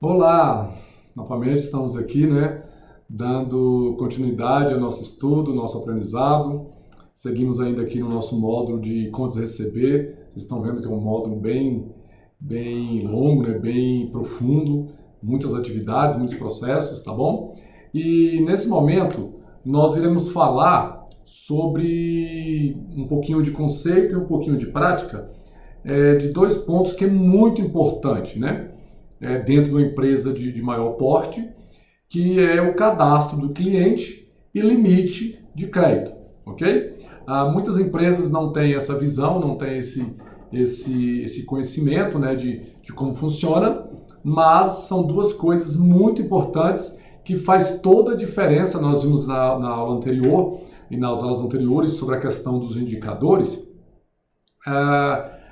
Olá, novamente estamos aqui, dando continuidade ao nosso estudo, nosso aprendizado. Seguimos ainda aqui no nosso módulo de contas a receber. Vocês estão vendo que é um módulo bem longo, bem profundo, muitas atividades, muitos processos, tá bom? E nesse momento nós iremos falar sobre um pouquinho de conceito e um pouquinho de prática de dois pontos que é muito importante, dentro de uma empresa de maior porte, que é o cadastro do cliente e limite de crédito, ok? Muitas empresas não têm essa visão, não têm esse conhecimento de como funciona, mas são duas coisas muito importantes que faz toda a diferença. Nós vimos na aula anterior e nas aulas anteriores sobre a questão dos indicadores,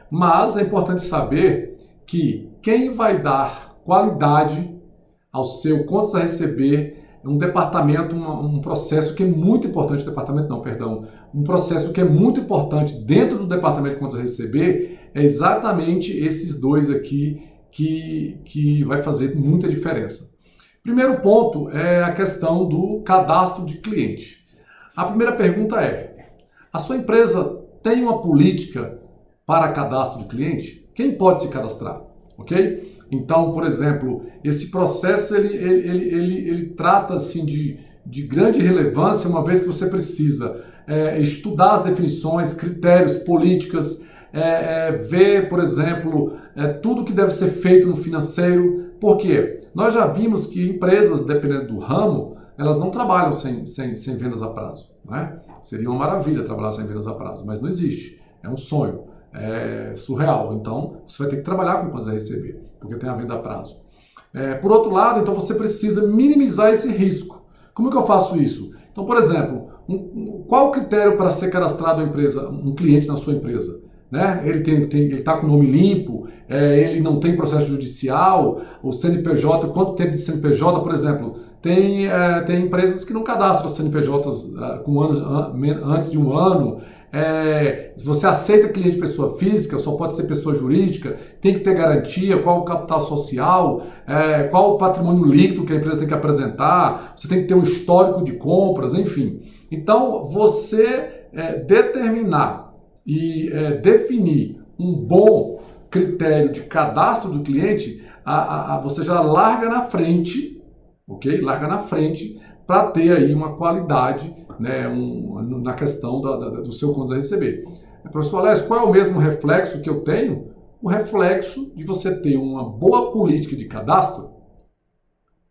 mas é importante saber que quem vai dar qualidade ao seu contas a receber é um departamento, um processo que é muito importante, um processo que é muito importante dentro do departamento de contas a receber, é exatamente esses dois aqui que vai fazer muita diferença. Primeiro ponto é a questão do cadastro de cliente. A primeira pergunta é: a sua empresa tem uma política para cadastro de cliente? Quem pode se cadastrar? Ok? Então, por exemplo, esse processo ele trata assim, de grande relevância, uma vez que você precisa estudar as definições, critérios, políticas, ver, por exemplo, tudo que deve ser feito no financeiro. Por quê? Nós já vimos que empresas, dependendo do ramo, elas não trabalham sem vendas a prazo, né? Seria uma maravilha trabalhar sem vendas a prazo, mas não existe. É um sonho. É surreal. Então, você vai ter que trabalhar com contas a receber, porque tem a venda a prazo. Por outro lado, então você precisa minimizar esse risco. Como que eu faço isso? Então, por exemplo, qual o critério para ser cadastrado um cliente na sua empresa? Ele está com o nome limpo, ele não tem processo judicial, o CNPJ, quanto tempo de CNPJ, por exemplo? Tem empresas que não cadastram CNPJs antes de um ano. Você aceita cliente pessoa física, só pode ser pessoa jurídica, tem que ter garantia, qual o capital social, qual o patrimônio líquido que a empresa tem que apresentar, você tem que ter um histórico de compras, enfim. Então, você determinar e definir um bom critério de cadastro do cliente, você já larga na frente, ok? Larga na frente para ter aí uma qualidade, na questão do seu contas a receber. Professor Alessio, qual é o mesmo reflexo que eu tenho? O reflexo de você ter uma boa política de cadastro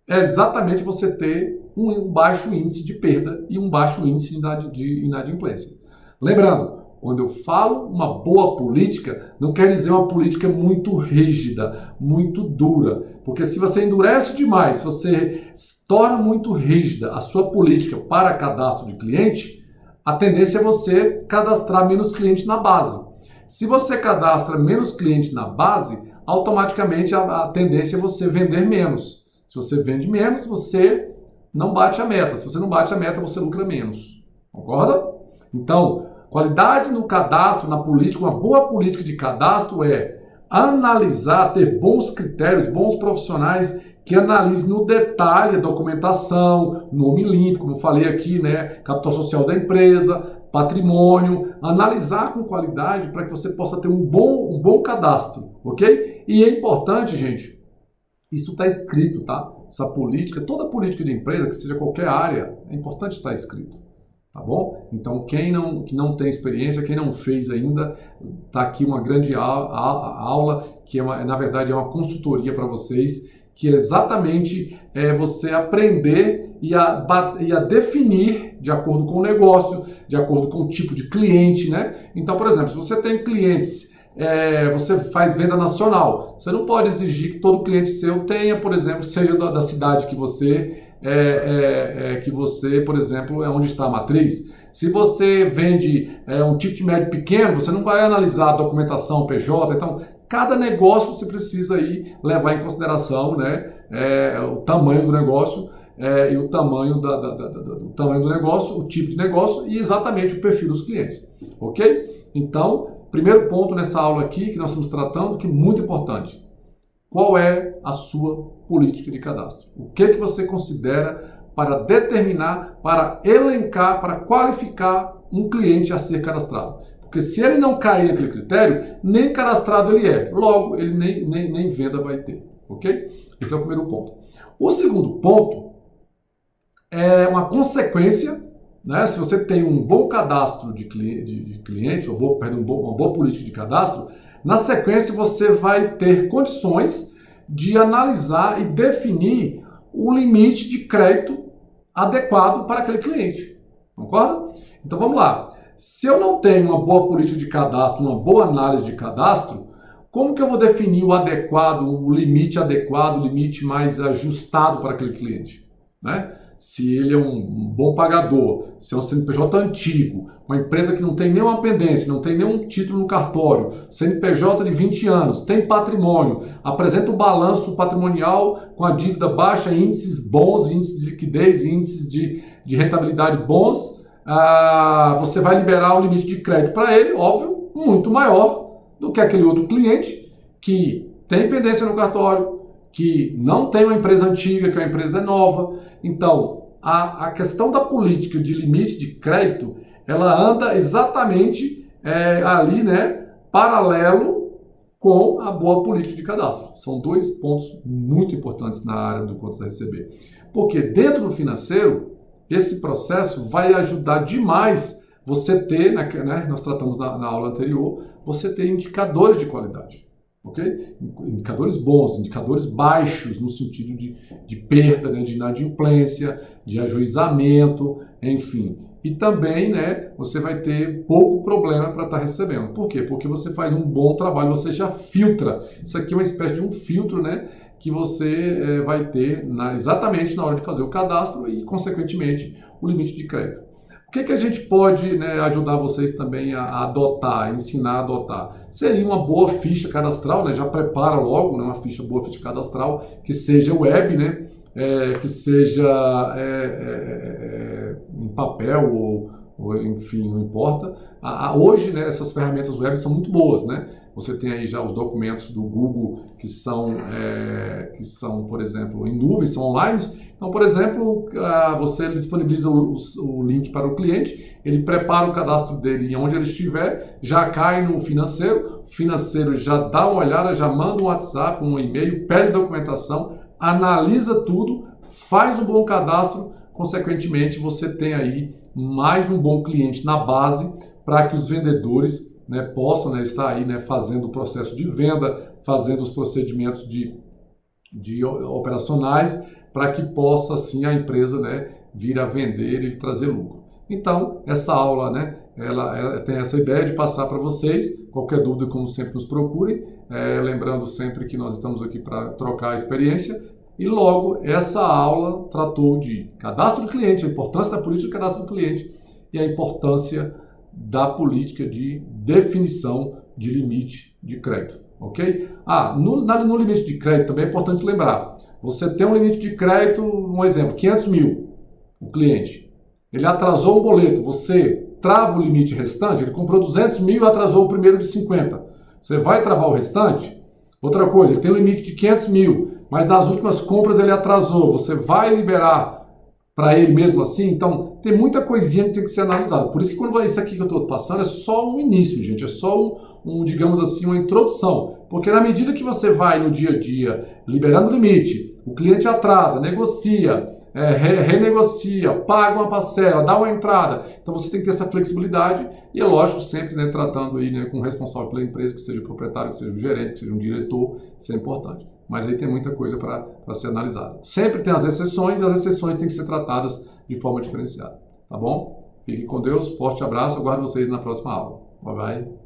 é exatamente você ter um baixo índice de perda e um baixo índice de inadimplência. Lembrando, quando eu falo uma boa política, não quer dizer uma política muito rígida, muito dura. Porque se você endurece demais, se você torna muito rígida a sua política para cadastro de cliente, a tendência é você cadastrar menos cliente na base. Se você cadastra menos cliente na base, automaticamente a tendência é você vender menos. Se você vende menos, você não bate a meta. Se você não bate a meta, você lucra menos. Concorda? Então, qualidade no cadastro, na política, uma boa política de cadastro é analisar, ter bons critérios, bons profissionais que analisem no detalhe a documentação, nome limpo, como eu falei aqui, capital social da empresa, patrimônio, analisar com qualidade para que você possa ter um bom cadastro, ok? E é importante, gente, isso está escrito, tá? Essa política, toda política de empresa, que seja qualquer área, é importante estar escrito. Tá bom? Então, que não tem experiência, quem não fez ainda, está aqui uma grande aula, que na verdade é uma consultoria para vocês, que é exatamente você aprender e a definir de acordo com o negócio, de acordo com o tipo de cliente, Então, por exemplo, se você tem clientes, você faz venda nacional, você não pode exigir que todo cliente seu tenha, por exemplo, seja da cidade que você por exemplo, é onde está a matriz. Se você vende um ticket médio pequeno, você não vai analisar a documentação PJ. Então, cada negócio você precisa aí levar em consideração o tamanho do negócio e o tamanho do negócio, o tipo de negócio e exatamente o perfil dos clientes. Ok? Então, primeiro ponto nessa aula aqui que nós estamos tratando, que é muito importante. qual é a sua política de cadastro. O que você considera para determinar, para elencar, para qualificar um cliente a ser cadastrado. Porque se ele não cair naquele critério, nem cadastrado ele é. Logo, ele nem venda vai ter. Ok? Esse é o primeiro ponto. O segundo ponto é uma consequência, né? Se você tem um bom cadastro de cliente, uma boa política de cadastro, na sequência você vai ter condições de analisar e definir o limite de crédito adequado para aquele cliente. Concorda? Então vamos lá. Se eu não tenho uma boa política de cadastro, uma boa análise de cadastro, como que eu vou definir o adequado, o limite mais ajustado para aquele cliente? Né? Se ele é um bom pagador, se é um CNPJ antigo, uma empresa que não tem nenhuma pendência, não tem nenhum título no cartório, CNPJ de 20 anos, tem patrimônio, apresenta o balanço patrimonial com a dívida baixa, índices bons, índices de liquidez, índices de rentabilidade bons, você vai liberar o limite de crédito para ele, óbvio, muito maior do que aquele outro cliente que tem pendência no cartório, que não tem uma empresa antiga, que a empresa é nova. Então, a questão da política de limite de crédito, ela anda exatamente ali, né, paralelo com a boa política de cadastro. São dois pontos muito importantes na área do contas a receber. Porque dentro do financeiro, esse processo vai ajudar demais você ter, né, nós tratamos na aula anterior, você ter indicadores de qualidade. Okay? Indicadores bons, indicadores baixos no sentido de perda, né, de inadimplência, de ajuizamento, enfim. E também, né, você vai ter pouco problema para estar recebendo. Por quê? Porque você faz um bom trabalho, você já filtra. Isso aqui é uma espécie de um filtro, né, que você vai ter exatamente na hora de fazer o cadastro e, consequentemente, o limite de crédito. O que a gente pode, né, ajudar vocês também a adotar, ensinar a adotar? Seria uma boa ficha cadastral, né? Já prepara logo, né, uma boa ficha cadastral que seja web, né? Que seja em papel ou enfim, não importa. Hoje, né, essas ferramentas web são muito boas, né? Você tem aí já os documentos do Google que são, por exemplo, em nuvem, são online. Então, por exemplo, você disponibiliza o link para o cliente, ele prepara o cadastro dele e onde ele estiver, já cai no financeiro, o financeiro já dá uma olhada, já manda um WhatsApp, um e-mail, pede documentação, analisa tudo, faz um bom cadastro, consequentemente você tem aí mais um bom cliente na base para que os vendedores, né, possam, né, estar aí, né, fazendo o processo de venda, fazendo os procedimentos de operacionais, para que possa, assim, a empresa, né, vir a vender e trazer lucro. Então, essa aula, né, ela tem essa ideia de passar para vocês. Qualquer dúvida, como sempre, nos procurem. Lembrando sempre que nós estamos aqui para trocar a experiência. E logo, essa aula tratou de cadastro do cliente, a importância da política de cadastro do cliente e a importância da política de definição de limite de crédito, ok? No limite de crédito também é importante lembrar, você tem um limite de crédito, um exemplo, 500 mil, o cliente, ele atrasou o boleto, você trava o limite restante, ele comprou 200 mil e atrasou o primeiro de 50, você vai travar o restante? Outra coisa, ele tem um limite de 500 mil, mas nas últimas compras ele atrasou, você vai liberar para ele mesmo assim? Então, tem muita coisinha que tem que ser analisada. Por isso que quando isso aqui que eu estou passando é só um início, gente. É só digamos assim, uma introdução. Porque na medida que você vai no dia a dia liberando o limite, o cliente atrasa, negocia, renegocia, paga uma parcela, dá uma entrada. Então você tem que ter essa flexibilidade e é lógico, sempre, né, tratando aí, né, com o responsável pela empresa, que seja o proprietário, que seja o gerente, que seja um diretor, isso é importante. Mas aí tem muita coisa para ser analisada. Sempre tem as exceções e as exceções têm que ser tratadas de forma diferenciada. Tá bom? Fiquem com Deus, forte abraço, aguardo vocês na próxima aula. Bye bye.